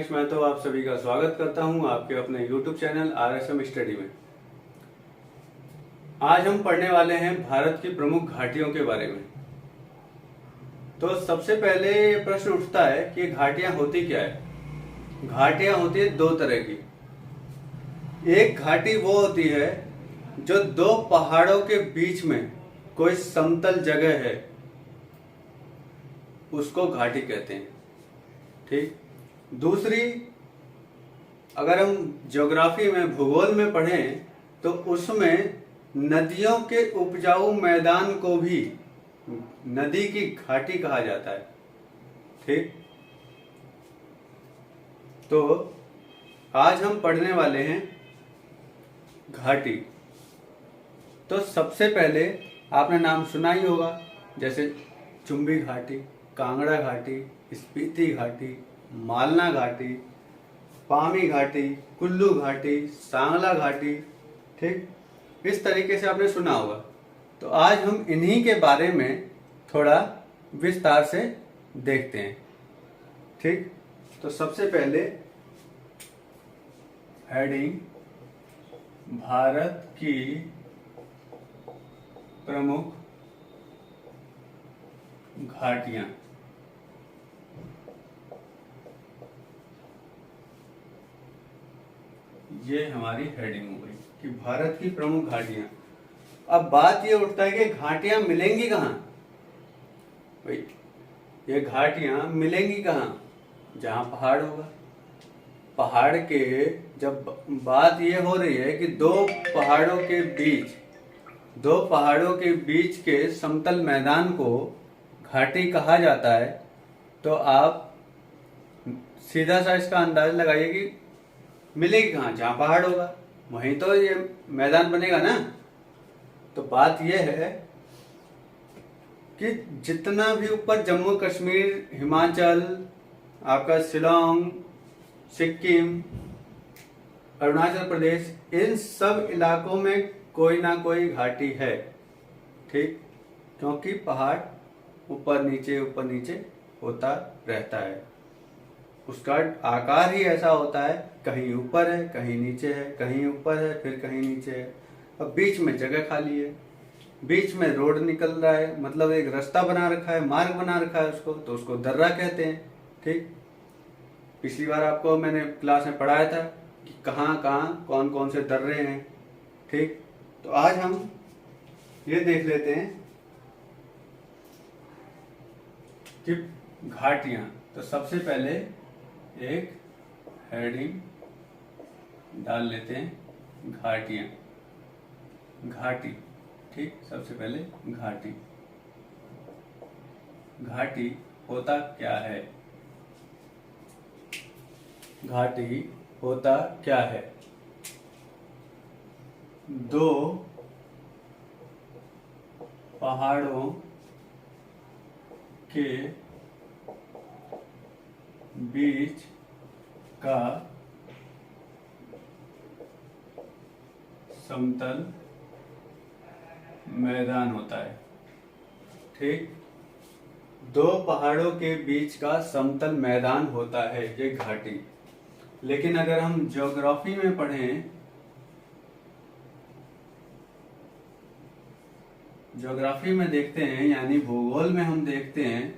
राकेश महतो आप सभी का स्वागत करता हूं आपके अपने YouTube चैनल RSM स्टडी में। आज हम पढ़ने वाले हैं भारत की प्रमुख घाटियों के बारे में। तो सबसे पहले प्रश्न उठता है कि घाटियां होती क्या है। घाटियां होती है दो तरह की। एक घाटी वो होती है जो दो पहाड़ों के बीच में कोई समतल जगह है, उसको घाटी कहते हैं। ठीक। दूसरी, अगर हम ज्योग्राफी में भूगोल में पढ़ें तो उसमें नदियों के उपजाऊ मैदान को भी नदी की घाटी कहा जाता है। ठीक। तो आज हम पढ़ने वाले हैं घाटी। तो सबसे पहले आपने नाम सुना ही होगा, जैसे चुंबी घाटी, कांगड़ा घाटी, स्पीति घाटी, मालना घाटी, पामी घाटी, कुल्लू घाटी, सांगला घाटी। ठीक, इस तरीके से आपने सुना होगा। तो आज हम इन्हीं के बारे में थोड़ा विस्तार से देखते हैं। ठीक। तो सबसे पहले हेडिंग, भारत की प्रमुख घाटियां। ये हमारी हेडिंग हो गई कि भारत की प्रमुख घाटियां। अब बात ये उठता है कि घाटियां मिलेंगी कहाँ। भाई, ये घाटियां मिलेंगी कहाँ? जहां पहाड़ होगा। पहाड़ के, जब बात ये हो रही है कि दो पहाड़ों के बीच के समतल मैदान को घाटी कहा जाता है, तो आप सीधा सा इसका अंदाजा लगाइए कि मिलेगी कहाँ। जहां पहाड़ होगा वहीं तो ये मैदान बनेगा ना। तो बात यह है कि जितना भी ऊपर जम्मू कश्मीर, हिमाचल, आपका शिलोंग, सिक्किम, अरुणाचल प्रदेश, इन सब इलाकों में कोई ना कोई घाटी है। ठीक, क्योंकि पहाड़ ऊपर नीचे होता रहता है। उसका आकार ही ऐसा होता है, कहीं ऊपर है, कहीं नीचे है, कहीं ऊपर है, फिर कहीं नीचे है। अब बीच में जगह खाली है, बीच में रोड निकल रहा है, मतलब एक रास्ता बना रखा है, मार्ग बना रखा है उसको, तो उसको दर्रा कहते हैं। ठीक। पिछली बार आपको मैंने क्लास में पढ़ाया था कि कहाँ कहाँ कौन कौन से दर्रे हैं। ठीक। तो आज हम ये देख लेते हैं कि घाटियां। तो सबसे पहले एक हेडिंग डाल लेते हैं, घाटियां। घाटी। ठीक, सबसे पहले घाटी। घाटी होता क्या है? घाटी होता क्या है? दो पहाड़ों के बीच का समतल मैदान होता है। ठीक, दो पहाड़ों के बीच का समतल मैदान होता है ये घाटी। लेकिन अगर हम ज्योग्राफी में पढ़ें, ज्योग्राफी में देखते हैं, यानी भूगोल में हम देखते हैं,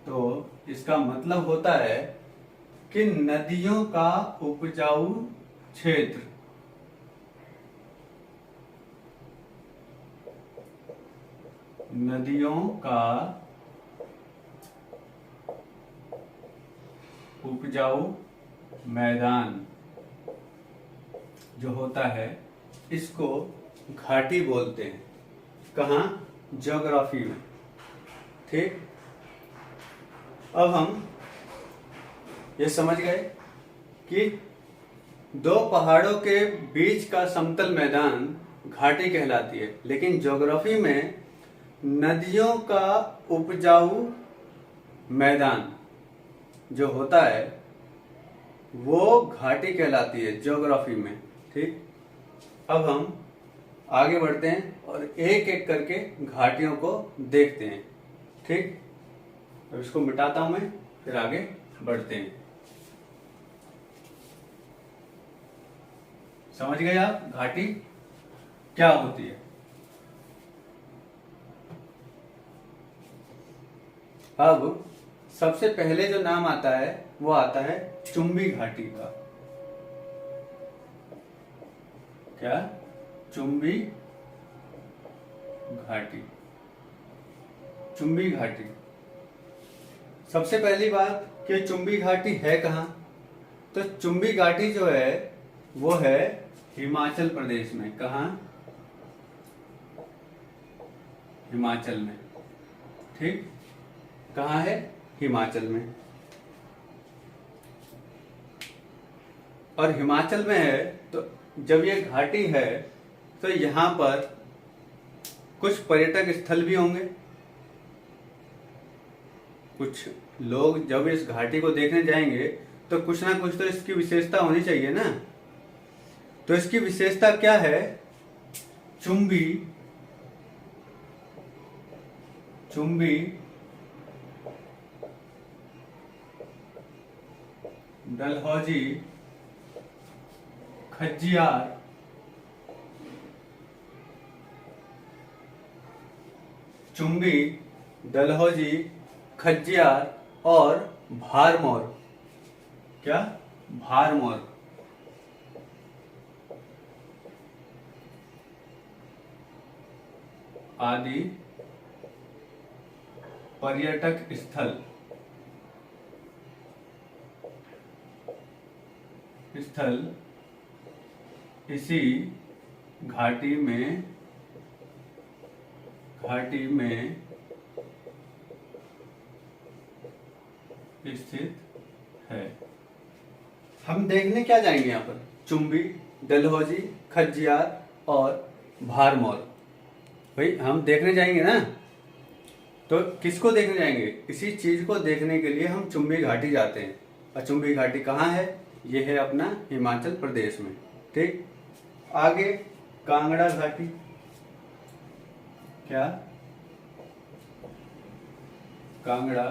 तो इसका मतलब होता है कि नदियों का उपजाऊ क्षेत्र। नदियों का उपजाऊ मैदान जो होता है, इसको घाटी बोलते हैं। कहाँ? ज्योग्राफी में। ठीक। अब हम ये समझ गए कि दो पहाड़ों के बीच का समतल मैदान घाटी कहलाती है। लेकिन ज्योग्राफी में नदियों का उपजाऊ मैदान जो होता है वो घाटी कहलाती है ज्योग्राफी में। ठीक। अब हम आगे बढ़ते हैं और एक एक करके घाटियों को देखते हैं। ठीक। अब इसको मिटाता हूं मैं, फिर आगे बढ़ते हैं। समझ गए आप घाटी क्या होती है। अब सबसे पहले जो नाम आता है वो आता है चुंबी घाटी का। क्या? चुंबी घाटी। चुंबी घाटी। सबसे पहली बात कि चुंबी घाटी है कहाँ? तो चुंबी घाटी जो है वो है हिमाचल प्रदेश में। कहाँ? हिमाचल में। ठीक, कहाँ है? हिमाचल में। और हिमाचल में है तो जब ये घाटी है तो यहां पर कुछ पर्यटक स्थल भी होंगे। कुछ लोग जब इस घाटी को देखने जाएंगे तो कुछ ना कुछ तो इसकी विशेषता होनी चाहिए ना। तो इसकी विशेषता क्या है? चुंबी चुंबी डलहौजी खज्जियार चुंबी डलहौजी खज्जियार और भारमौर। क्या? भारमौर। आदि पर्यटक स्थल इसी घाटी में स्थित है। हम देखने क्या जाएंगे यहाँ पर? चुंबी, डलहौजी, खज्जियार और भारमौर। भाई हम देखने जाएंगे ना, तो किसको देखने जाएंगे? इसी चीज को देखने के लिए हम चुंबी घाटी जाते हैं। और चुंबी घाटी कहाँ है? ये है अपना हिमाचल प्रदेश में। ठीक, आगे कांगड़ा घाटी। क्या? कांगड़ा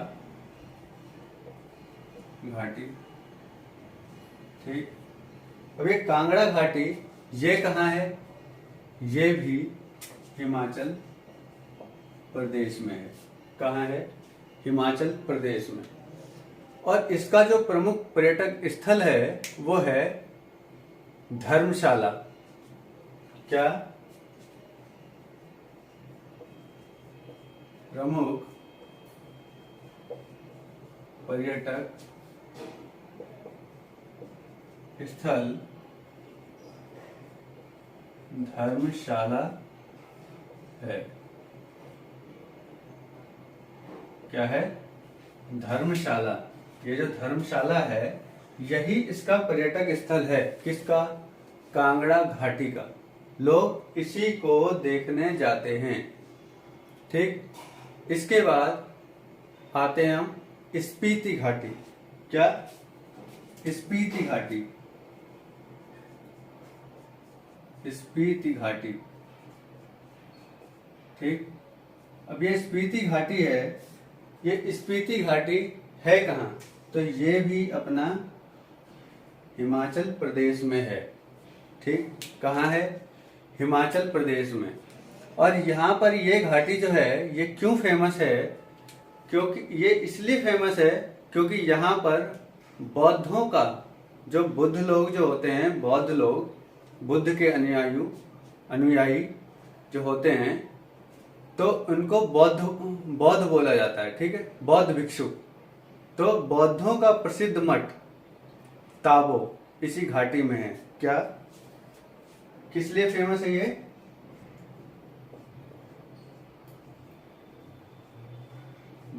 घाटी। ठीक, अब ये कांगड़ा घाटी ये कहाँ है? ये भी हिमाचल प्रदेश में है। कहाँ है? हिमाचल प्रदेश में। और इसका जो प्रमुख पर्यटक स्थल है वो है धर्मशाला। क्या? प्रमुख पर्यटक स्थल धर्मशाला है। क्या है? धर्मशाला। ये जो धर्मशाला है यही इसका पर्यटक स्थल है। किसका? कांगड़ा घाटी का। लोग इसी को देखने जाते हैं। ठीक, इसके बाद आते हैं हम स्पीति घाटी। क्या? स्पीति घाटी। स्पीति घाटी। ठीक, अब ये स्पीति घाटी है, ये स्पीति घाटी है कहाँ? तो ये भी अपना हिमाचल प्रदेश में है। ठीक, कहाँ है? हिमाचल प्रदेश में। और यहाँ पर ये घाटी जो है ये क्यों फेमस है? क्योंकि ये इसलिए फेमस है क्योंकि यहाँ पर बौद्धों का, जो बुद्ध लोग जो होते हैं, बौद्ध लोग, बुद्ध के अनुयायी जो होते हैं, तो उनको बौद्ध बोला जाता है। ठीक है, बौद्ध भिक्षु। तो बौद्धों का प्रसिद्ध मठ ताबो इसी घाटी में है। क्या? किस लिए फेमस है ये?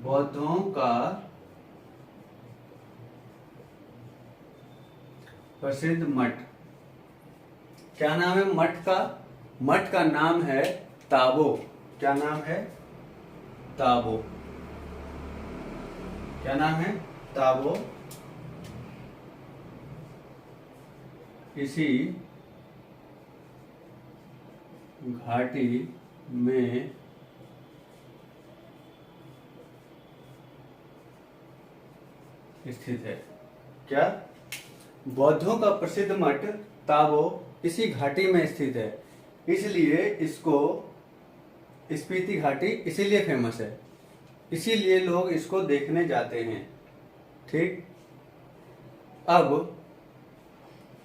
बौद्धों का प्रसिद्ध मठ। क्या नाम है मठ का? मठ का नाम है ताबो। क्या नाम है? ताबो। क्या नाम है? ताबो। इसी घाटी में स्थित है। क्या? बौद्धों का प्रसिद्ध मठ ताबो इसी घाटी में स्थित है, इसलिए इसको स्पीति घाटी इसीलिए फेमस है, इसीलिए लोग इसको देखने जाते हैं। ठीक। अब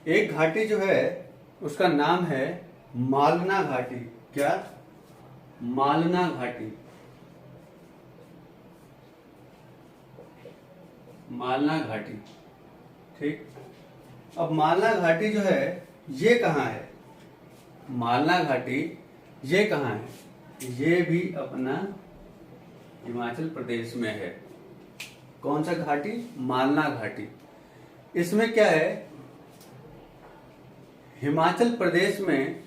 एक घाटी जो है उसका नाम है मालना घाटी। क्या? मालना घाटी। मालना घाटी। ठीक। अब मालना घाटी जो है ये कहाँ है? मालना घाटी ये कहाँ है? ये भी अपना हिमाचल प्रदेश में है। कौन सा घाटी? मालना घाटी। इसमें क्या है, हिमाचल प्रदेश में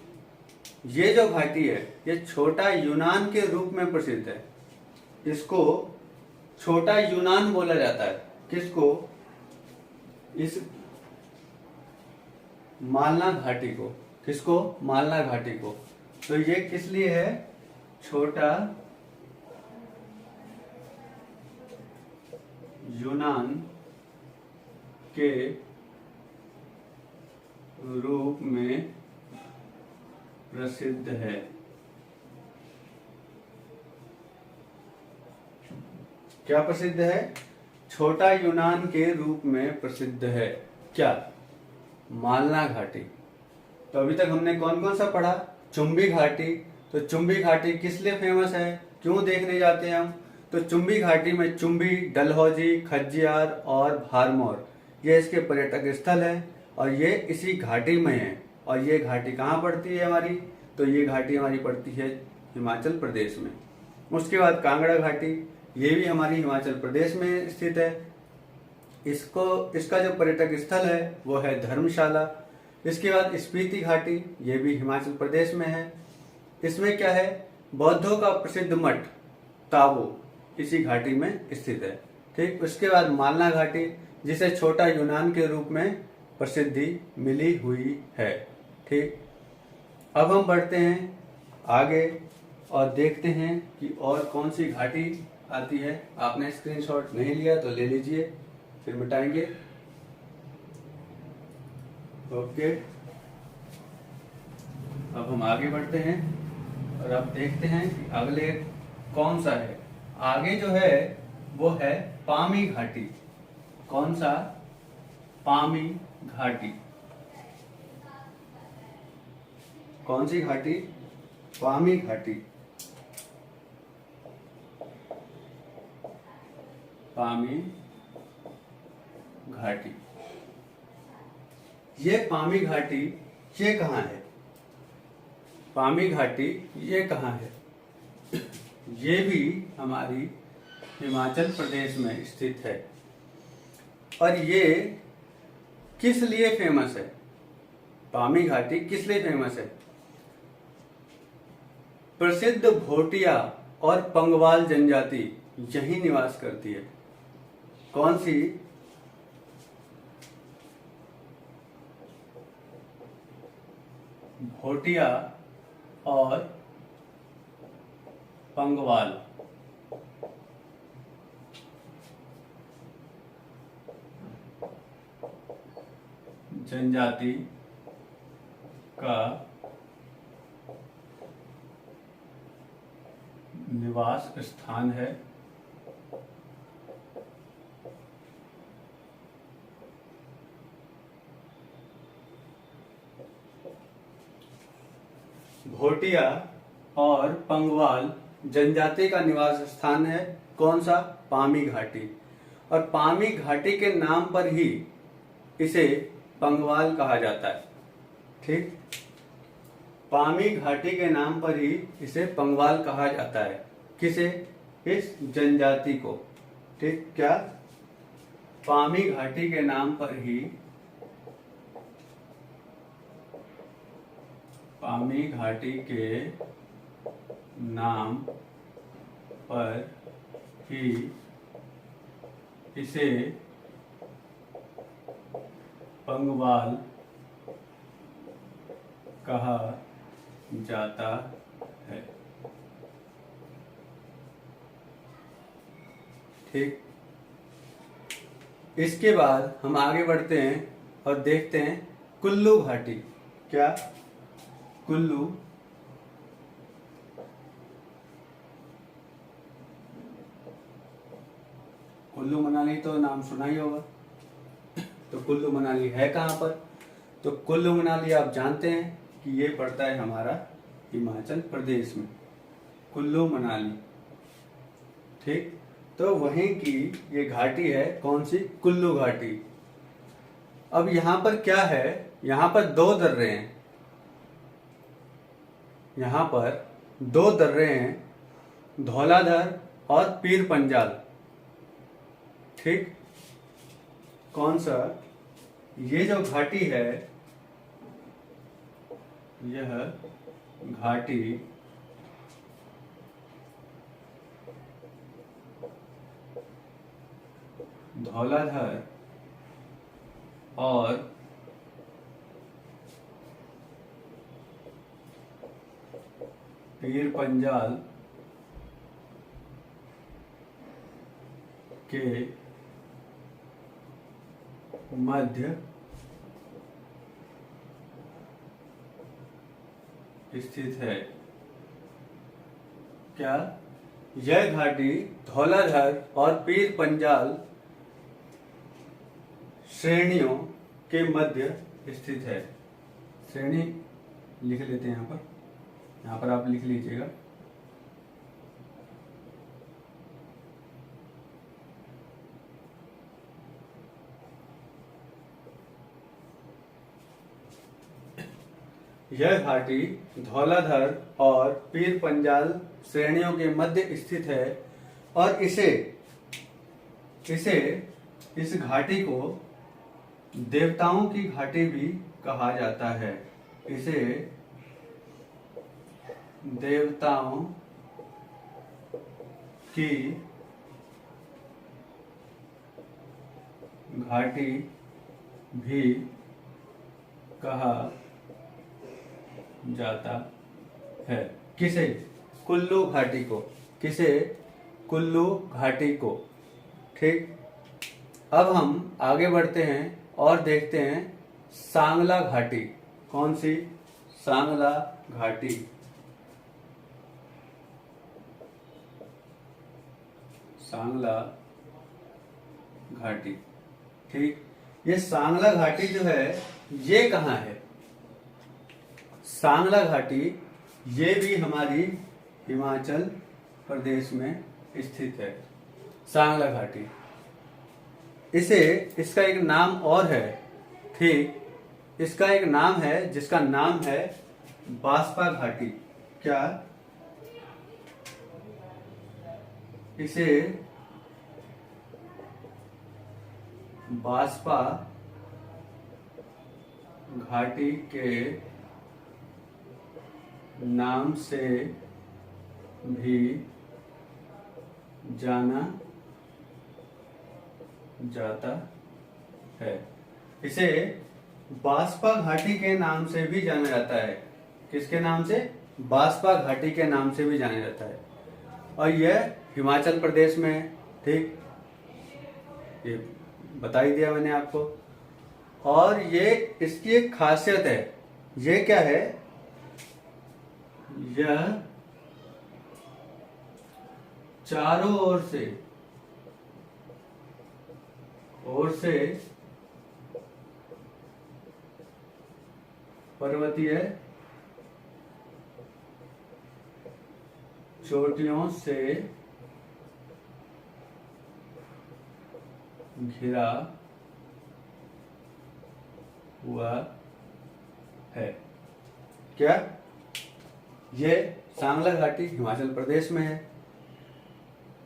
ये जो घाटी है ये छोटा यूनान के रूप में प्रसिद्ध है। इसको छोटा यूनान बोला जाता है। किसको? इस मालना घाटी को। किसको? मालना घाटी को। तो ये किस लिए है? छोटा यूनान के रूप में प्रसिद्ध है। क्या प्रसिद्ध है? छोटा यूनान के रूप में प्रसिद्ध है। क्या? मालना घाटी। तो अभी तक हमने कौन कौन सा पढ़ा? चुंबी घाटी। तो चुंबी घाटी किस लिए फेमस है? क्यों देखने जाते हैं हम? तो चुंबी घाटी में चुंबी, डलहौजी, खज्जियार और भारमौर ये इसके पर्यटक स्थल है और ये इसी घाटी में है। और ये घाटी कहाँ पड़ती है हमारी? तो ये घाटी हमारी पड़ती है हिमाचल प्रदेश में। उसके बाद कांगड़ा घाटी, ये भी हमारी हिमाचल प्रदेश में स्थित है। इसका जो पर्यटक स्थल है वो है धर्मशाला। इसके बाद स्पीति घाटी, ये भी हिमाचल प्रदेश में है। इसमें क्या है? बौद्धों का प्रसिद्ध मठ ताबो इसी घाटी में स्थित है। ठीक। उसके बाद मालना घाटी, जिसे छोटा यूनान के रूप में प्रसिद्धि मिली हुई है। ठीक। अब हम बढ़ते हैं आगे और देखते हैं कि और कौन सी घाटी आती है। आपने स्क्रीनशॉट नहीं लिया तो ले लीजिए, फिर मिटाएंगे। ओके। अब हम आगे बढ़ते हैं और अब देखते हैं कि अगले कौन सा है। आगे जो है वो है पामी घाटी। कौन सा? पामी घाटी। कौन सी घाटी? पामी घाटी। पामी घाटी। ये पामी घाटी ये कहाँ है? पामी घाटी ये कहाँ है? ये भी हमारी हिमाचल प्रदेश में स्थित है। और ये किस लिए फेमस है? पामी घाटी किस लिए फेमस है? प्रसिद्ध भोटिया और पंगवाल जनजाति यही निवास करती है। कौन सी? भोटिया और पंगवाल जनजाति का निवास स्थान है। भोटिया और पंगवाल जनजाति का निवास स्थान है। कौन सा? पामी घाटी। और पामी घाटी के नाम पर ही इसे पंगवाल कहा जाता है। ठीक। पामी घाटी के नाम पर ही इसे पंगवाल कहा जाता है। किसे? इस जनजाति को। ठीक। क्या? पामी घाटी के नाम पर ही पामी घाटी के नाम पर ही इसे पंगवाल कहा जाता है। ठीक। इसके बाद हम आगे बढ़ते हैं और देखते हैं कुल्लू घाटी। क्या? कुल्लू कुल्लू मनाली तो नाम सुना ही होगा। तो कुल्लू मनाली है कहाँ पर? तो कुल्लू मनाली आप जानते हैं कि ये पड़ता है हमारा हिमाचल प्रदेश में, कुल्लू मनाली। ठीक, तो वहीं की ये घाटी है, कौन सी? कुल्लू घाटी। अब यहां पर क्या है, यहां पर दो दर्रे हैं, यहां पर दो दर्रे हैं, धौलाधर और पीर पंजाल। ठीक, कौन सा? ये जो घाटी है, यह घाटी धौलाधर और पीर पंजाल के मध्य स्थित है। क्या? यह घाटी धौलाधर और पीर पंजाल श्रेणियों के मध्य स्थित है। श्रेणी लिख लेते हैं यहाँ पर आप लिख लीजिएगा। यह घाटी धौलाधर और पीर पंजाल श्रेणियों के मध्य स्थित है और इस घाटी को देवताओं की घाटी भी कहा जाता है। इसे देवताओं की घाटी भी कहा जाता है। किसे? कुल्लू घाटी को। किसे? कुल्लू घाटी को। ठीक, अब हम आगे बढ़ते हैं और देखते हैं सांगला घाटी। कौन सी? सांगला घाटी। सांगला घाटी। ठीक, ये सांगला घाटी जो है ये कहाँ है? सांगला घाटी ये भी हमारी हिमाचल प्रदेश में स्थित है। सांगला घाटी, इसका एक नाम और है। ठीक, इसका एक नाम है जिसका नाम है बास्पा घाटी। क्या? इसे बास्पा घाटी के नाम से भी जाना जाता है। इसे बास्पा घाटी के नाम से भी जाना जाता है। किसके नाम से? बास्पा घाटी के नाम से भी जाना जाता है और यह हिमाचल प्रदेश में है। ठीक, ये बता ही दिया मैंने आपको। और ये इसकी एक खासियत है, ये क्या है? यह चारों ओर से पर्वतीय चोटियों से घिरा हुआ है। क्या? ये सांगला घाटी हिमाचल प्रदेश में है।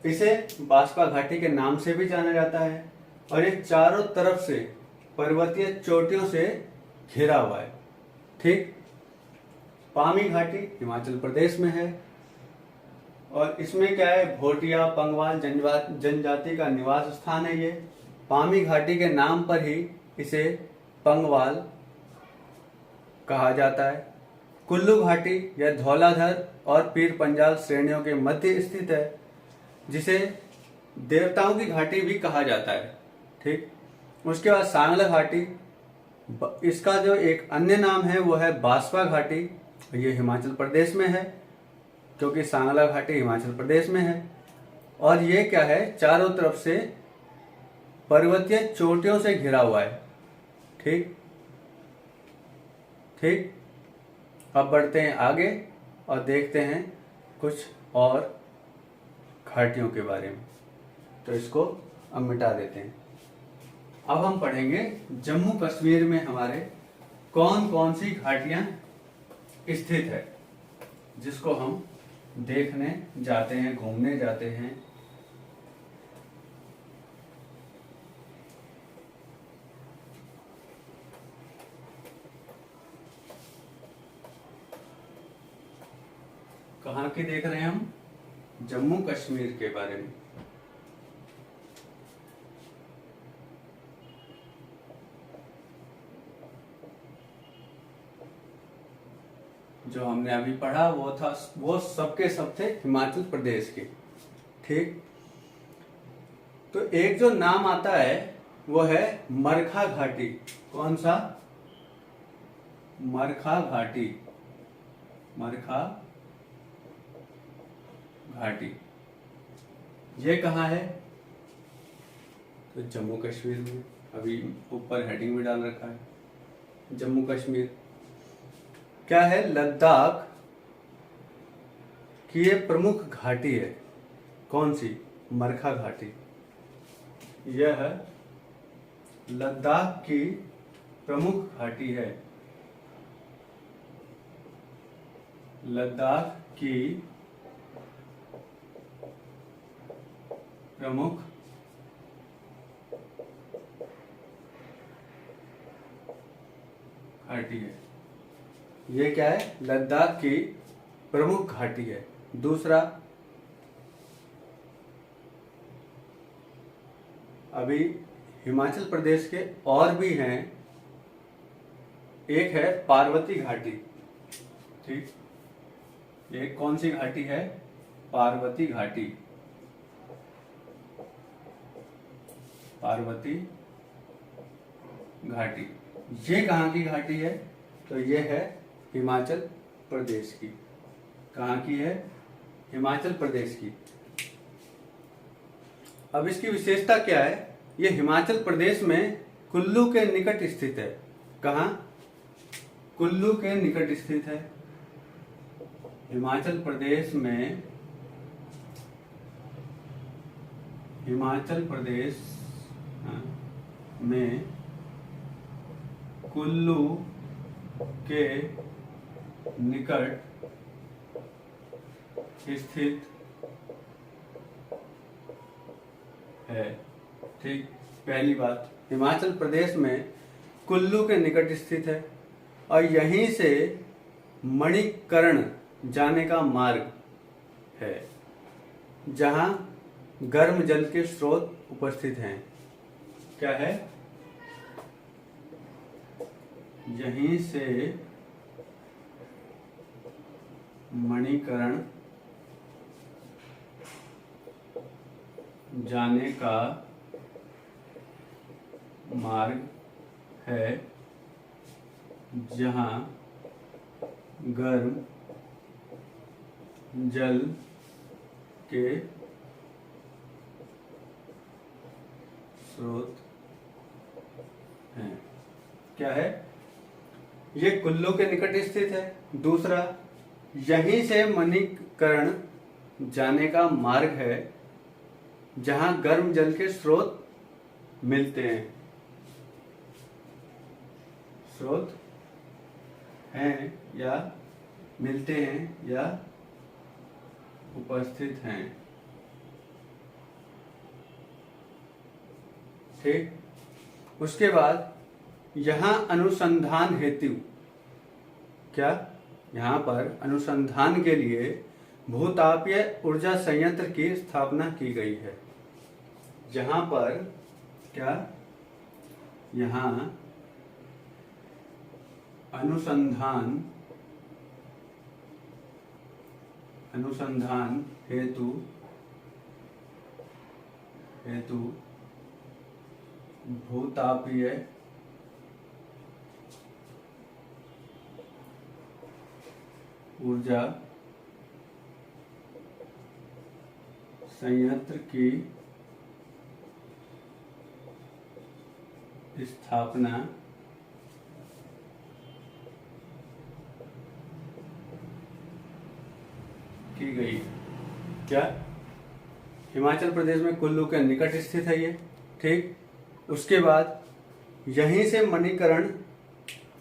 इसे बास्पा घाटी के नाम से भी जाना जाता है और ये चारों तरफ से पर्वतीय चोटियों से घिरा हुआ है। ठीक, पामी घाटी हिमाचल प्रदेश में है और इसमें क्या है? भोटिया पंगवाल जनजाति का निवास स्थान है। ये पामी घाटी के नाम पर ही इसे पंगवाल कहा जाता है। कुल्लू घाटी यह धौलाधर और पीर पंजाल श्रेणियों के मध्य स्थित है, जिसे देवताओं की घाटी भी कहा जाता है। ठीक, उसके बाद सांगला घाटी, इसका जो एक अन्य नाम है वो है बासवा घाटी। ये हिमाचल प्रदेश में है, क्योंकि सांगला घाटी हिमाचल प्रदेश में है। और ये क्या है, चारों तरफ से पर्वतीय चोटियों से घिरा हुआ है। ठीक ठीक। अब बढ़ते हैं आगे और देखते हैं कुछ और घाटियों के बारे में। तो इसको अब मिटा देते हैं। अब हम पढ़ेंगे जम्मू कश्मीर में हमारे कौन कौन सी घाटियां स्थित है, जिसको हम देखने जाते हैं, घूमने जाते हैं। कहाँ की देख रहे हैं हम? जम्मू कश्मीर के बारे में। जो हमने अभी पढ़ा वो सबके सब थे हिमाचल प्रदेश के। ठीक। तो एक जो नाम आता है वो है मरखा घाटी। कौन सा? मरखा घाटी। मरखा घाटी ये कहाँ है? तो जम्मू कश्मीर में। अभी ऊपर हेडिंग में डाल रखा है जम्मू कश्मीर। क्या है? लद्दाख की ये प्रमुख घाटी है। कौन सी? मरखा घाटी। यह लद्दाख की प्रमुख घाटी है। लद्दाख की प्रमुख घाटी है। ये क्या है? लद्दाख की प्रमुख घाटी है। दूसरा, अभी हिमाचल प्रदेश के और भी हैं। एक है पार्वती घाटी। ठीक। एक कौन सी घाटी है? पार्वती घाटी। पार्वती घाटी ये कहाँ की घाटी है? तो ये है हिमाचल प्रदेश की। कहाँ की है? हिमाचल प्रदेश की। अब इसकी विशेषता क्या है? ये हिमाचल प्रदेश में कुल्लू के निकट स्थित है। कहाँ? कुल्लू के निकट स्थित है। हिमाचल प्रदेश में, हिमाचल प्रदेश में कुल्लू के निकट स्थित है। ठीक। पहली बात, हिमाचल प्रदेश में कुल्लू के निकट स्थित है और यहीं से मणिकर्ण जाने का मार्ग है, जहां गर्म जल के स्रोत उपस्थित हैं। क्या है? यहीं से मणिकर्ण जाने का मार्ग है, जहां गर्म जल के स्रोत हैं। क्या है? ये कुल्लू के निकट स्थित है। दूसरा, यहीं से मणिकर्ण जाने का मार्ग है, जहां गर्म जल के स्रोत मिलते हैं। स्रोत हैं या मिलते हैं या उपस्थित हैं। ठीक। उसके बाद यहां अनुसंधान हेतु, क्या? यहां पर अनुसंधान के लिए भूतापीय ऊर्जा संयंत्र की स्थापना की गई है। जहां पर क्या? यहां अनुसंधान हेतु भूतापीय ऊर्जा संयंत्र की स्थापना की गई। क्या? हिमाचल प्रदेश में कुल्लू के निकट स्थित है ये। ठीक। उसके बाद यहीं से मणिकर्ण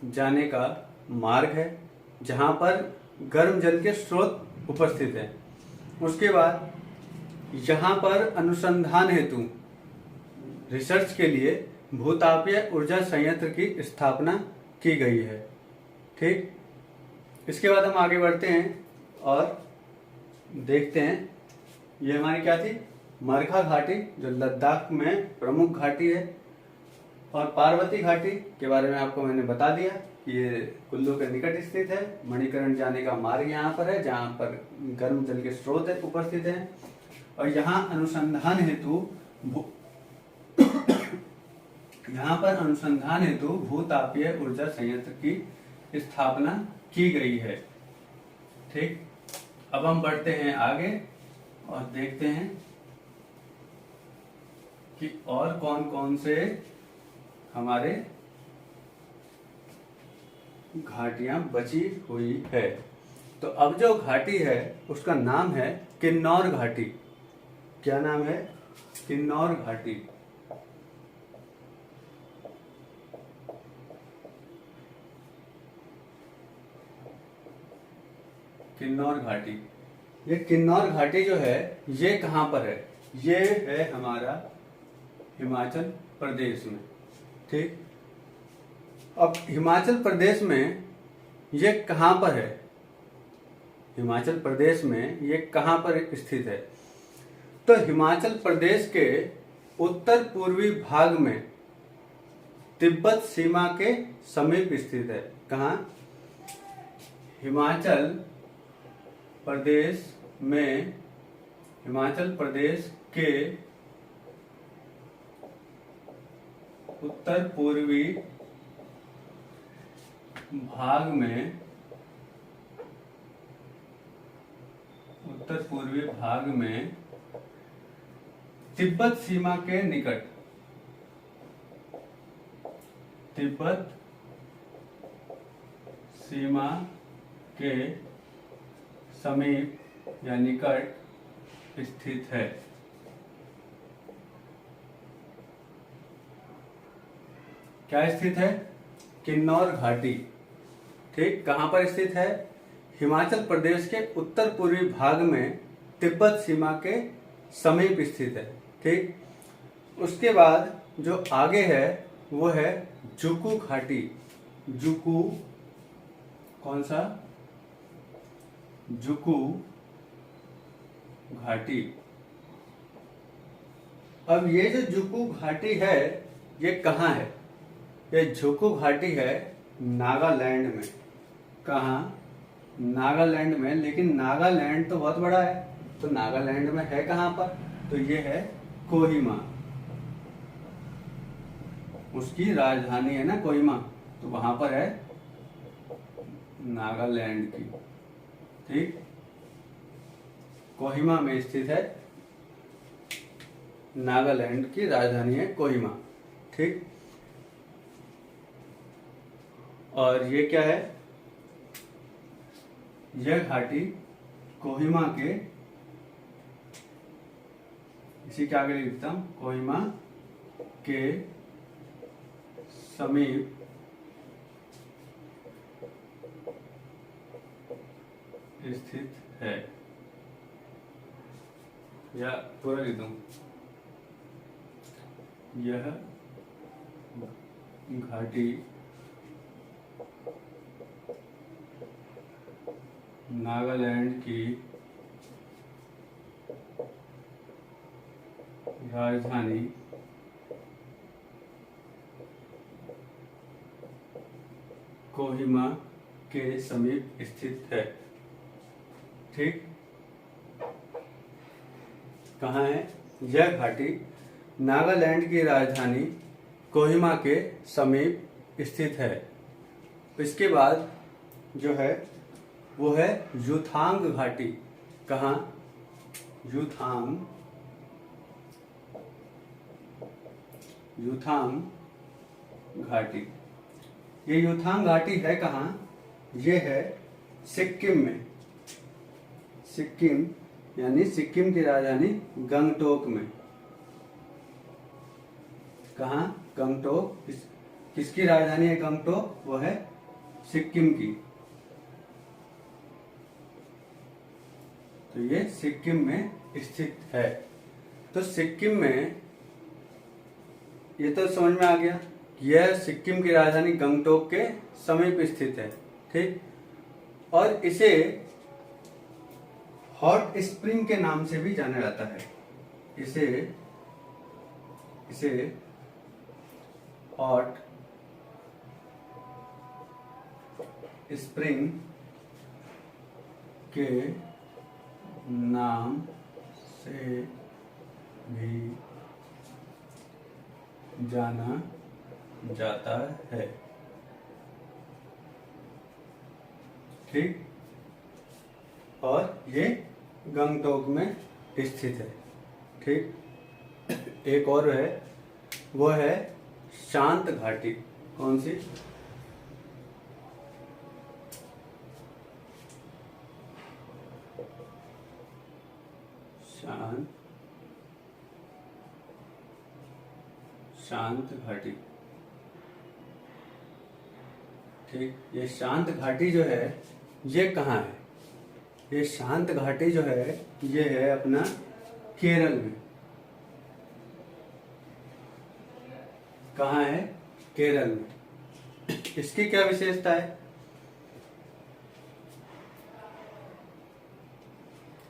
जाने का मार्ग है, जहां पर गर्म जल के स्रोत उपस्थित है। उसके बाद यहाँ पर अनुसंधान हेतु रिसर्च के लिए भूतापीय ऊर्जा संयंत्र की स्थापना की गई है। ठीक। इसके बाद हम आगे बढ़ते हैं और देखते हैं, ये हमारी क्या थी, मरखा घाटी जो लद्दाख में प्रमुख घाटी है, और पार्वती घाटी के बारे में आपको मैंने बता दिया कि ये कुल्लू के निकट स्थित है। मणिकर्ण जाने का मार्ग यहाँ पर है, जहाँ पर गर्म जल के स्रोत उपस्थित हैं, और यहाँ अनुसंधान हेतु भूतापीय ऊर्जा संयंत्र की स्थापना की गई है। ठीक। अब हम बढ़ते हैं आगे और देखते हैं कि और कौन कौन से हमारे घाटियां बची हुई है। तो अब जो घाटी है उसका नाम है किन्नौर घाटी। क्या नाम है? किन्नौर घाटी। किन्नौर घाटी। ये किन्नौर घाटी जो है ये कहाँ पर है? ये है हमारा हिमाचल प्रदेश में। ठीक। अब हिमाचल प्रदेश में ये कहाँ पर है? हिमाचल प्रदेश में ये कहाँ पर स्थित है? तो हिमाचल प्रदेश के उत्तर पूर्वी भाग में तिब्बत सीमा के समीप स्थित है। कहाँ? हिमाचल प्रदेश के उत्तर पूर्वी भाग में तिब्बत सीमा के निकट, तिब्बत सीमा के समीप या निकट स्थित है। क्या स्थित है? किन्नौर घाटी। ठीक। कहां पर स्थित है? हिमाचल प्रदेश के उत्तर पूर्वी भाग में तिब्बत सीमा के समीप स्थित है। ठीक। उसके बाद जो आगे है वो है जुकू घाटी। जुकू, कौन सा? जुकू घाटी। अब ये जो जुकू घाटी है ये कहाँ है? ये जुकू घाटी है नागालैंड में। कहाँ? नागालैंड में। लेकिन नागालैंड तो बहुत बड़ा है, तो नागालैंड में है कहाँ पर? तो ये है कोहिमा। उसकी राजधानी है ना कोहिमा, तो वहां पर है नागालैंड की। ठीक। कोहिमा में स्थित है, नागालैंड की राजधानी है कोहिमा। ठीक। और ये क्या है? यह घाटी कोहिमा के, इसी के आगे लिखता हूं, कोहिमा के समीप स्थित है। या पूरा लिख दूं, यह घाटी नागालैंड की राजधानी कोहिमा के समीप स्थित है। ठीक। कहाँ है? यह घाटी नागालैंड की राजधानी कोहिमा के समीप स्थित है। इसके बाद जो है वो है युथांग घाटी। कहाँ? युथांग घाटी। ये युथांग घाटी है कहाँ? ये है सिक्किम में। सिक्किम यानी सिक्किम की राजधानी गंगटोक में। कहाँ? गंगटोक। किसकी राजधानी है गंगटोक? वो है सिक्किम की। तो ये सिक्किम में स्थित है। तो सिक्किम में ये तो समझ में आ गया, यह सिक्किम की राजधानी गंगटोक के समीप स्थित है। ठीक। और इसे हॉट स्प्रिंग के नाम से भी जाना जाता है। इसे हॉट स्प्रिंग के नाम से भी जाना जाता है। ठीक। और ये गंगटोक में स्थित है। ठीक। एक और है, वो है शांत घाटी। कौन सी? शांत घाटी। ठीक। ये शांत घाटी जो है ये कहाँ है? ये शांत घाटी जो है ये है अपना केरल में। कहाँ है? केरल में। इसकी क्या विशेषता है?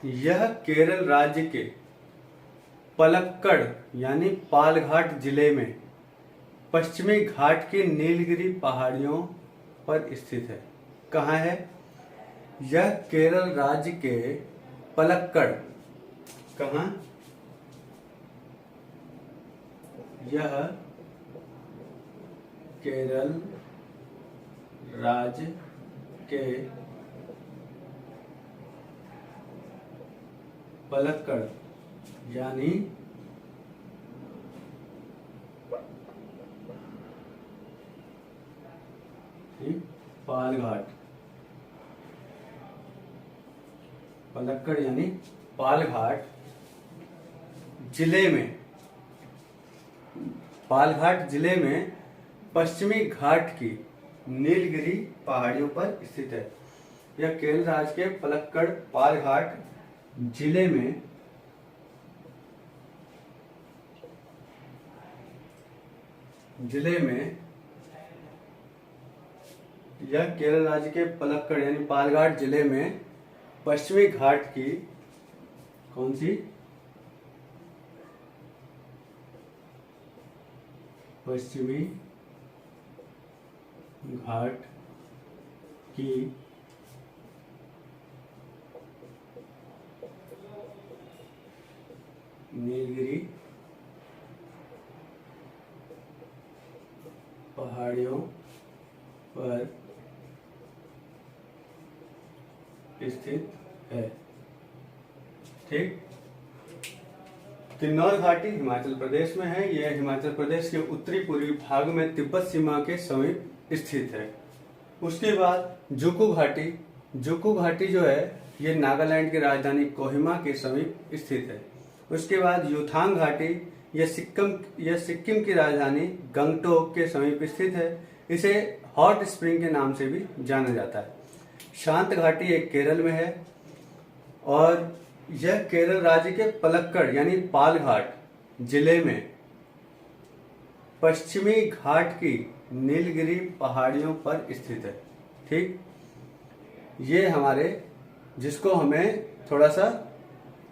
यह केरल राज्य के पलक्कड़ यानी पालघाट जिले में पश्चिमी घाट की नीलगिरी पहाड़ियों पर स्थित है। कहाँ है? यह केरल राज्य के पलक्कड़। कहाँ? यह केरल राज्य के पलक्कड़ यानी पालघाट। पलक्कड़ यानी पालघाट जिले में, पालघाट जिले में पश्चिमी घाट की नीलगिरी पहाड़ियों पर स्थित है। यह केरल राज्य के पलक्कड़ पालघाट जिले में यह केरल राज्य के पलक्कड़ यानी पालघाट जिले में पश्चिमी घाट की कौन सी? पश्चिमी घाट की नीलगिरी पहाड़ियों पर स्थित है। ठीक। किन्नौर घाटी हिमाचल प्रदेश में है। यह हिमाचल प्रदेश के उत्तरी पूर्वी भाग में तिब्बत सीमा के समीप स्थित है। उसके बाद जुकू घाटी। जुकू घाटी जो है ये नागालैंड की राजधानी कोहिमा के समीप स्थित है। उसके बाद युथांग घाटी, यह सिक्किम की राजधानी गंगटोक के समीप स्थित है। इसे हॉट स्प्रिंग के नाम से भी जाना जाता है। शांत घाटी एक केरल में है और यह केरल राज्य के पलक्कड़ यानी पालघाट जिले में पश्चिमी घाट की नीलगिरी पहाड़ियों पर स्थित है। ठीक। ये हमारे, जिसको हमें थोड़ा सा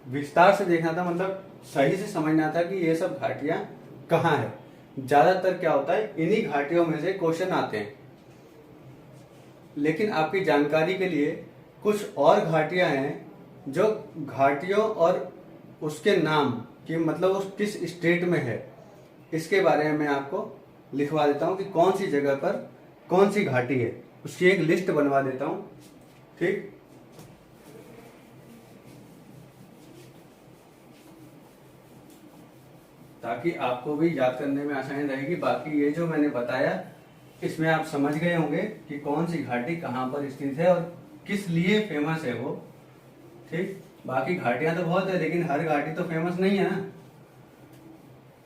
विस्तार से देखना था, मतलब सही से समझना था कि ये सब घाटियां कहाँ है। ज्यादातर क्या होता है, इन्हीं घाटियों में से क्वेश्चन आते हैं। लेकिन आपकी जानकारी के लिए कुछ और घाटियां हैं जो घाटियों और उसके नाम कि मतलब उस किस स्टेट में है, इसके बारे में मैं आपको लिखवा देता हूं कि कौन सी जगह पर कौन सी घाटी है। उसकी एक लिस्ट बनवा देता हूं। ठीक। ताकि आपको भी याद करने में आसानी रहेगी। बाकी ये जो मैंने बताया इसमें आप समझ गए होंगे कि कौन सी घाटी कहाँ पर स्थित है और किस लिए फेमस है वो। ठीक, बाकी घाटियां तो बहुत है लेकिन हर घाटी तो फेमस नहीं है ना।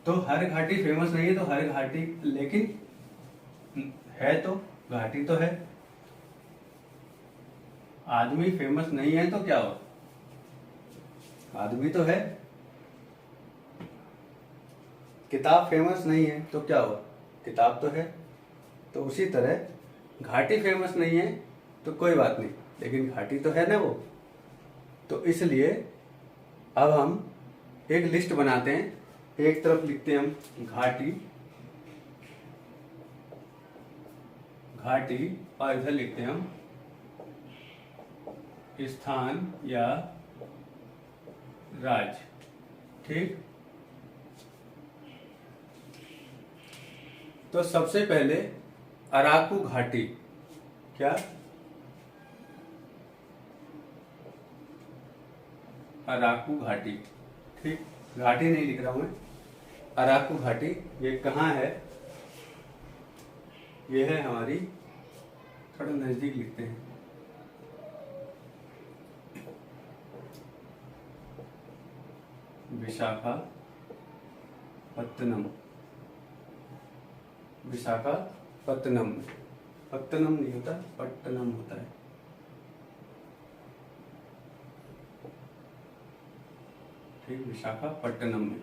तो हर घाटी फेमस नहीं है तो हर घाटी, लेकिन है तो घाटी तो है। आदमी फेमस नहीं है तो क्या हो, आदमी तो है। किताब फेमस नहीं है तो क्या हो, किताब तो है। तो उसी तरह घाटी फेमस नहीं है तो कोई बात नहीं, लेकिन घाटी तो है ना वो। तो इसलिए अब हम एक लिस्ट बनाते हैं। एक तरफ लिखते हैं हम घाटी, घाटी, और इधर लिखते हैं हम स्थान या राज्य। ठीक, तो सबसे पहले अराकू घाटी। क्या, अराकू घाटी। ठीक, घाटी नहीं लिख रहा हूं मैं, अराकू घाटी। ये कहाँ है, ये है हमारी, थोड़ा नजदीक लिखते हैं, विशाखापत्तनम। विशाखापत्तनम में, पत्तनम नहीं होता, पट्टनम होता है। ठीक, विशाखापट्टनम में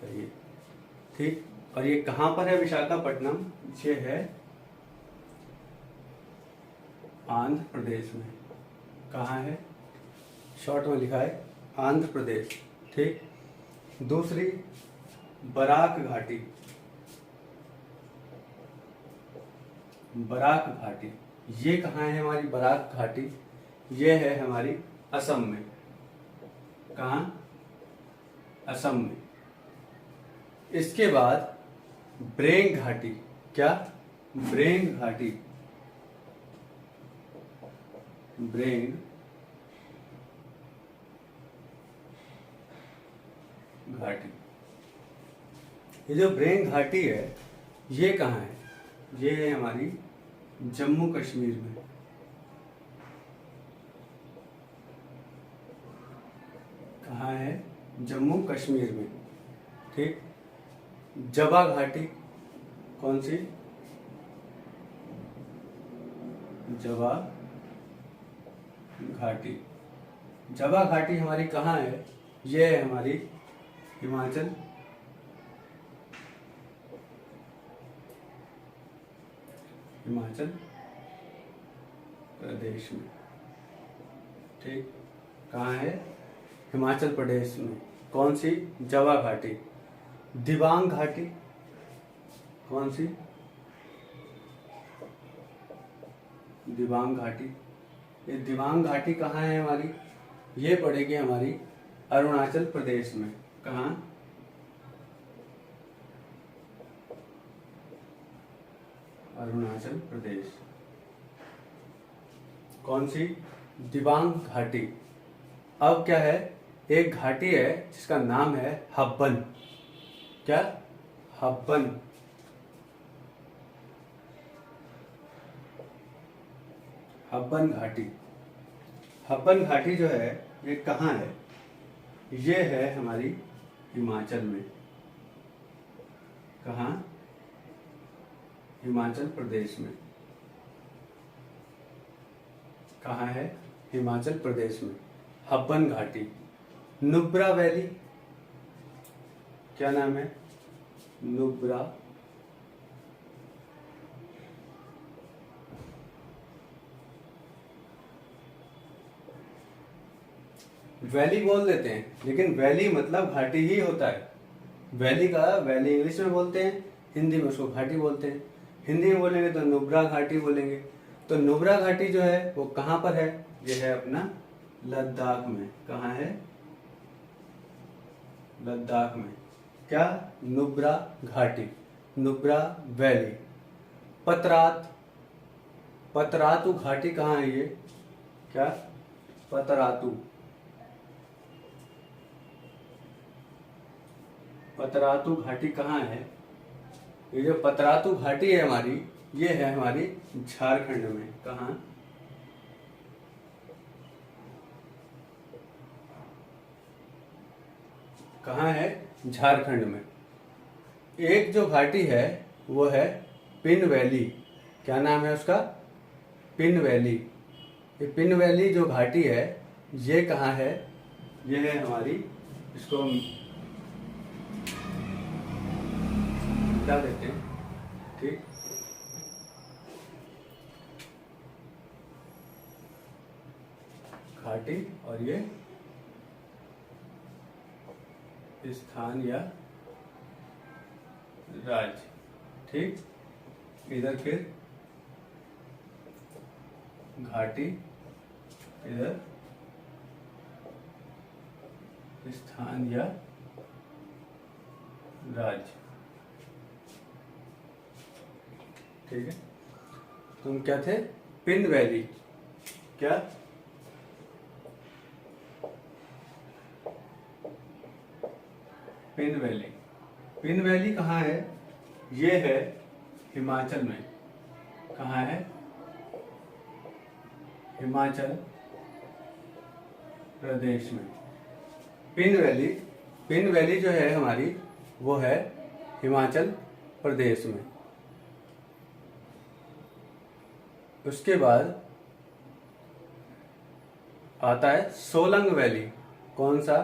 चाहिए। ठीक, और ये कहाँ पर है विशाखापट्टनम, ये है आंध्र प्रदेश में। कहाँ है, शॉर्ट में लिखा है आंध्र प्रदेश। ठीक, दूसरी बराक घाटी। बराक घाटी, ये कहाँ है हमारी बराक घाटी, ये है हमारी असम में। कहाँ, असम में। इसके बाद ब्रेंग घाटी। क्या, ब्रेंग घाटी, ब्रेंग घाटी। ये जो ब्रेंग घाटी है ये कहाँ है, ये है हमारी जम्मू कश्मीर में। कहाँ है, जम्मू कश्मीर में। ठीक, जबा घाटी, कौन सी, जबा घाटी। जबा घाटी हमारी कहाँ है, ये है हमारी हिमाचल प्रदेश में। ठीक, कहाँ है, हिमाचल प्रदेश में। कौन सी, जवा घाटी। दिबांग घाटी, कौन सी, दिबांग घाटी। ये दिबांग घाटी कहाँ है हमारी, ये पड़ेगी हमारी अरुणाचल प्रदेश में। कहाँ, अरुणाचल प्रदेश। कौन सी, दिबांग घाटी। अब क्या है, एक घाटी है जिसका नाम है हब्बन। क्या, हब्बन। हब्बन घाटी। हब्बन घाटी जो है ये कहाँ है, ये है हमारी हिमाचल में। कहाँ, हिमाचल प्रदेश में। कहाँ है, हिमाचल प्रदेश में, हब्बन घाटी। नुब्रा वैली, क्या नाम है, नुब्रा वैली बोल देते हैं, लेकिन वैली मतलब घाटी ही होता है। वैली का वैली इंग्लिश में बोलते हैं, हिंदी में उसको घाटी बोलते हैं। हिंदी में बोलेंगे तो नुब्रा घाटी बोलेंगे। तो नुब्रा घाटी जो है वो कहाँ पर है, ये है अपना लद्दाख में। कहाँ है, लद्दाख में। क्या, नुब्रा घाटी, नुब्रा वैली। पतरात, पतरातू घाटी कहाँ है ये, क्या, पतरातू, पतरातू घाटी कहाँ है? ये जो पतरातू घाटी है हमारी, ये है हमारी झारखंड में। कहाँ? कहाँ है? झारखंड में। एक जो घाटी है वो है पिन वैली। क्या नाम है उसका? Pin valley. ये पिन वैली जो घाटी है ये कहाँ है? ये है हमारी, इसको मिटा देते हैं, ठीक। घाटी और ये स्थान या राज्य, ठीक। इधर फिर घाटी, इधर स्थान या राज्य, ठीक है। तुम क्या थे? पिन वैली। क्या? पिन वैली। पिन वैली कहाँ है? ये है हिमाचल में। कहाँ है? हिमाचल प्रदेश में। पिन वैली, पिन वैली जो है हमारी वो है हिमाचल प्रदेश में। उसके बाद आता है सोलंग वैली। कौन सा?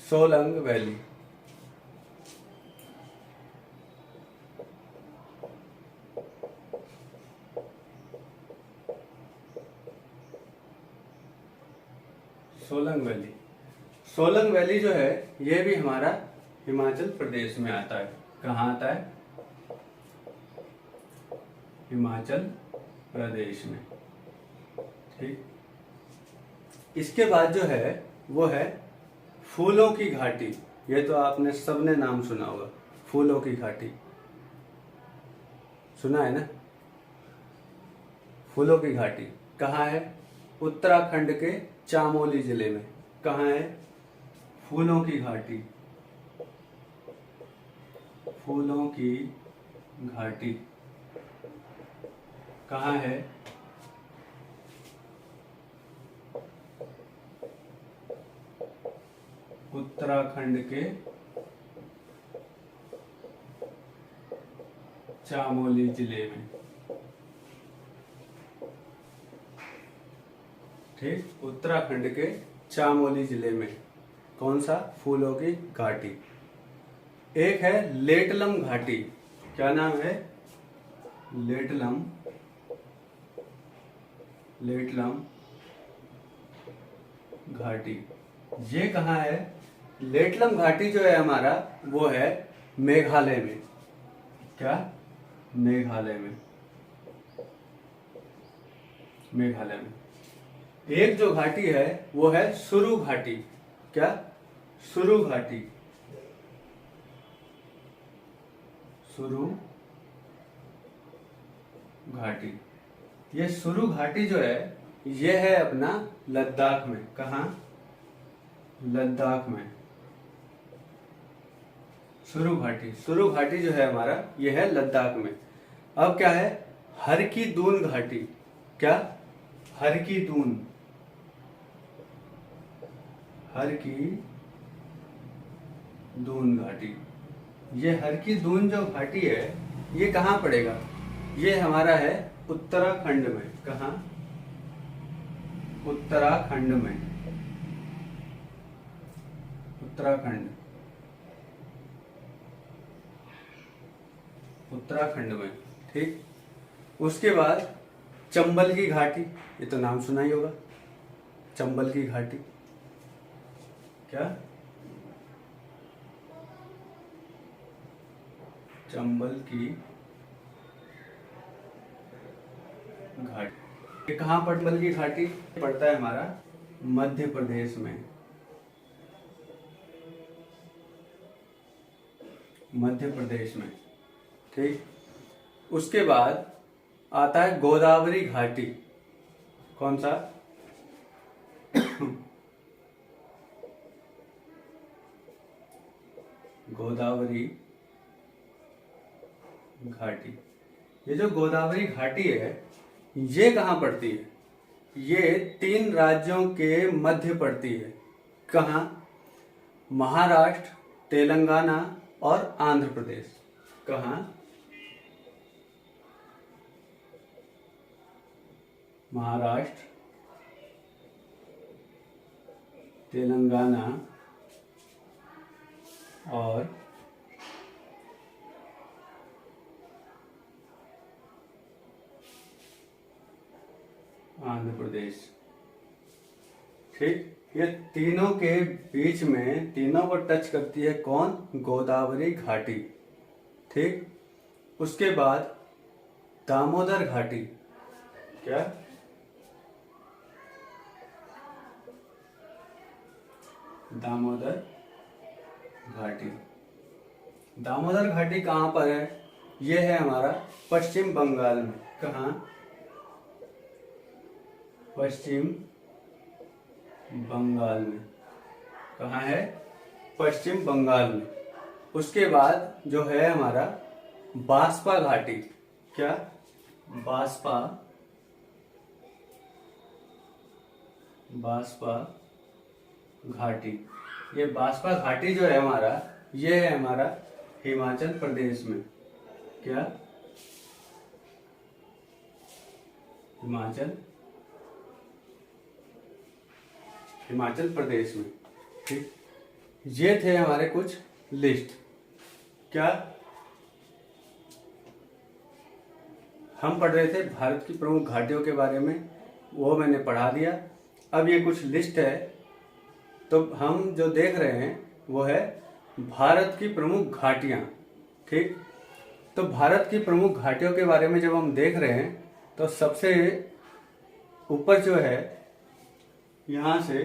Solang valley. Solang valley. Solang valley जो है ये भी हमारा हिमाचल प्रदेश में आता है। कहाँ आता है? हिमाचल प्रदेश में, ठीक। इसके बाद जो है वो है फूलों की घाटी। ये तो आपने सबने नाम सुना होगा, फूलों की घाटी। सुना है ना? फूलों की घाटी कहाँ है? उत्तराखंड के चामोली जिले में। कहाँ है? फूलों की घाटी। फूलों की घाटी कहाँ है? उत्तराखंड के चामोली जिले में, ठीक। उत्तराखंड के चामोली जिले में कौन सा? फूलों की घाटी। एक है लेटलम घाटी। क्या नाम है? लेटलम, लेटलम घाटी। ये कहाँ है? लेटलम घाटी जो है हमारा वो है मेघालय में। क्या? मेघालय में। मेघालय में। एक जो घाटी है वो है सुरु घाटी। क्या? सुरु घाटी। सुरु घाटी। ये सुरु घाटी जो है ये है अपना लद्दाख में। कहाँ? लद्दाख में। सुरु घाटी, सुरु घाटी जो है हमारा ये है लद्दाख में। अब क्या है? हर की दून घाटी। क्या? हर की दून, हर की दून घाटी। ये हर की दून जो घाटी है ये कहाँ पड़ेगा? ये हमारा है उत्तराखंड में। कहाँ? उत्तराखंड में। उत्तराखंड, उत्तराखंड में, ठीक। उसके बाद चंबल की घाटी। ये तो नाम सुना ही होगा, चंबल की घाटी। क्या? चंबल की घाटी। ये कहाँ पर? चंबल की घाटी पड़ता है हमारा मध्य प्रदेश में। मध्य प्रदेश में, ठीक। उसके बाद आता है गोदावरी घाटी। कौन सा? गोदावरी घाटी। ये जो गोदावरी घाटी है ये कहाँ पड़ती है? ये 3 राज्यों के मध्य पड़ती है। कहाँ? महाराष्ट्र, तेलंगाना और आंध्र प्रदेश। कहाँ? महाराष्ट्र, तेलंगाना और आंध्र प्रदेश। ठीक, ये तीनों के बीच में, तीनों को टच करती है कौन? गोदावरी घाटी। ठीक, उसके बाद दामोदर घाटी। क्या? दामोदर घाटी। दामोदर घाटी कहाँ पर है? ये है हमारा पश्चिम बंगाल में। कहाँ? पश्चिम बंगाल में। कहाँ है? पश्चिम बंगाल में। उसके बाद जो है हमारा बांसपा घाटी। क्या? बांसपा घाटी। ये बांसपा घाटी जो है हमारा, ये है हमारा हिमाचल प्रदेश में। क्या? हिमाचल प्रदेश में। ठीक, ये थे हमारे कुछ लिस्ट। क्या? हम पढ़ रहे थे भारत की प्रमुख घाटियों के बारे में, वो मैंने पढ़ा दिया। अब ये कुछ लिस्ट है, तो हम जो देख रहे हैं वो है भारत की प्रमुख घाटियां। ठीक, तो भारत की प्रमुख घाटियों के बारे में जब हम देख रहे हैं तो सबसे ऊपर जो है, यहाँ से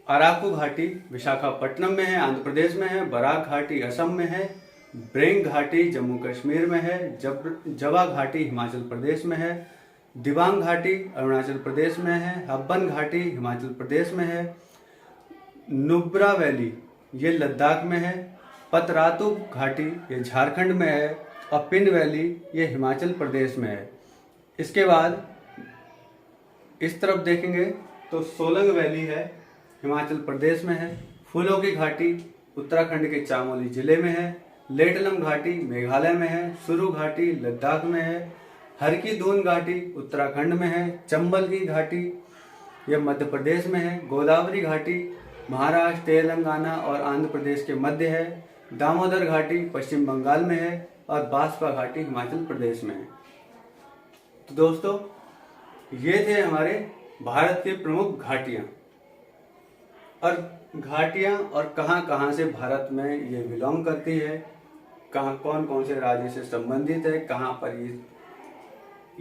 अराकू घाटी विशाखापट्टनम में है, आंध्र प्रदेश में है। बराक घाटी असम में है। ब्रेंग घाटी जम्मू कश्मीर में है। जवा घाटी हिमाचल प्रदेश में है। दिबांग घाटी अरुणाचल प्रदेश में है। हब्बन घाटी हिमाचल प्रदेश में है। नुब्रा वैली ये लद्दाख में है। पतरातू घाटी ये झारखंड में है। और पिंड वैली ये हिमाचल प्रदेश में है। इसके बाद इस तरफ देखेंगे तो सोलंग वैली है, हिमाचल प्रदेश में है। फूलों की घाटी उत्तराखंड के चामोली जिले में है। लेटलम घाटी मेघालय में है। सुरु घाटी लद्दाख में है। हर की दून घाटी उत्तराखंड में है। चंबल की घाटी यह मध्य प्रदेश में है। गोदावरी घाटी महाराष्ट्र, तेलंगाना और आंध्र प्रदेश के मध्य है। दामोदर घाटी पश्चिम बंगाल में है। और बांसपा घाटी हिमाचल प्रदेश में है। तो दोस्तों, ये थे हमारे भारत की प्रमुख घाटियां। और घाटियां और कहां कहां से भारत में ये बिलोंग करती है, कहां कौन कौन से राज्य से संबंधित है, कहां पर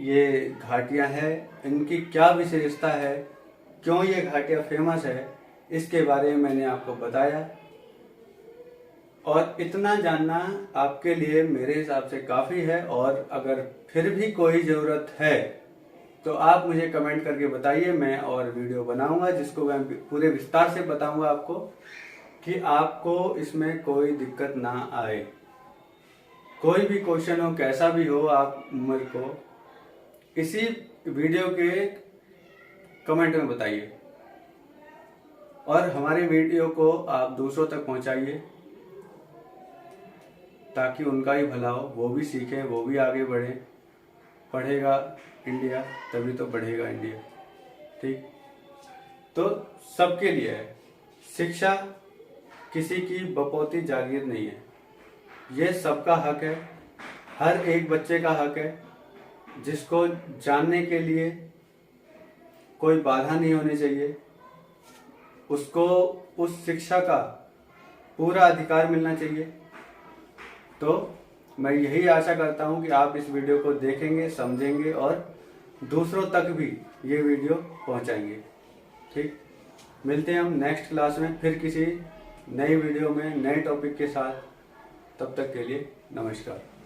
ये घाटियां हैं, इनकी क्या विशेषता है, क्यों ये घाटियां फेमस है, इसके बारे में मैंने आपको बताया। और इतना जानना आपके लिए मेरे हिसाब से काफ़ी है। और अगर फिर भी कोई ज़रूरत है तो आप मुझे कमेंट करके बताइए, मैं और वीडियो बनाऊंगा जिसको मैं पूरे विस्तार से बताऊंगा आपको, कि आपको इसमें कोई दिक्कत ना आए। कोई भी क्वेश्चन हो, कैसा भी हो, आप मेरे को इसी वीडियो के कमेंट में बताइए। और हमारे वीडियो को आप दूसरों तक पहुंचाइए ताकि उनका ही भला हो, वो भी सीखें, वो भी आगे बढ़े। पढ़ेगा इंडिया तभी तो बढ़ेगा इंडिया। ठीक, तो सबके लिए है। शिक्षा किसी की बपौती जागीर नहीं है, ये सबका हक है, हर एक बच्चे का हक है, जिसको जानने के लिए कोई बाधा नहीं होनी चाहिए। उसको उस शिक्षा का पूरा अधिकार मिलना चाहिए। तो मैं यही आशा करता हूं कि आप इस वीडियो को देखेंगे, समझेंगे और दूसरों तक भी ये वीडियो पहुंचाएंगे। ठीक, मिलते हैं हम नेक्स्ट क्लास में फिर किसी नई वीडियो में नए टॉपिक के साथ। तब तक के लिए नमस्कार।